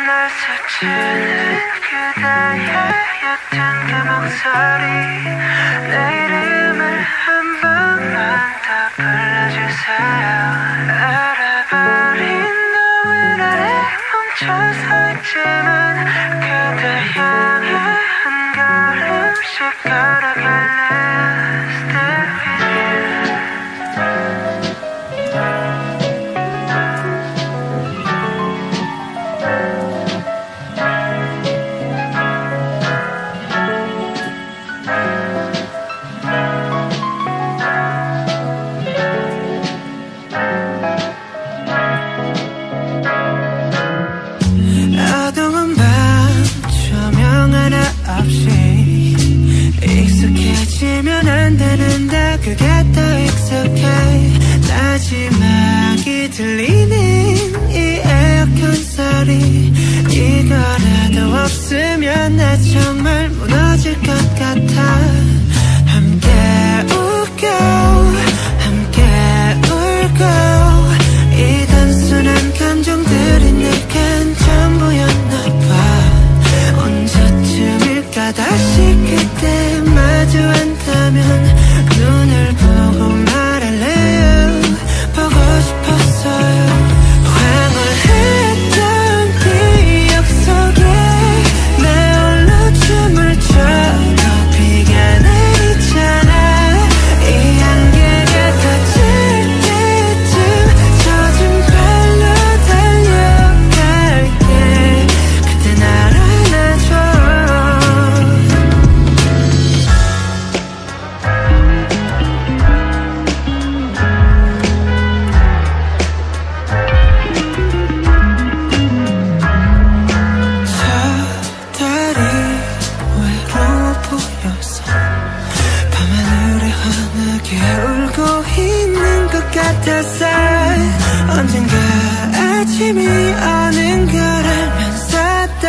날 스치는 그대의 옅은 그 목소리 내 이름을 한 번만 더 불러주세요. 알아버린 노을 아래 멈춰 서 있지만 그대 향해 한 걸음씩 걸어갈래요. Stay with you. 어두운 밤 조명 하나 없이 익숙해지면 안 되는데 그게 더 익숙해. 마지막이 들리는 이 에어컨 소리 이거라도 없으면 나 정말 무너질 것 같아. 함께 웃고 함께 울고 이 단순한 감정들이 내겐 전부였나봐. 언제쯤일까 다시 그때 마주한다면 눈을 보고 말할래요. 보고 싶었어요. 황홀했던 기억 속에 내 홀로 춤을 춰 비가 내리잖아. 이 안개가 터질 때쯤 젖은 발로 달려갈게. 그때 날 안아줘. 저 달이 외로워 보여서 밤하늘에 환하게 울고 있는 것 같았어. 언젠가 아침이 오는 걸 알면서도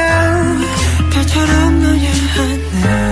별처럼 노을 하늘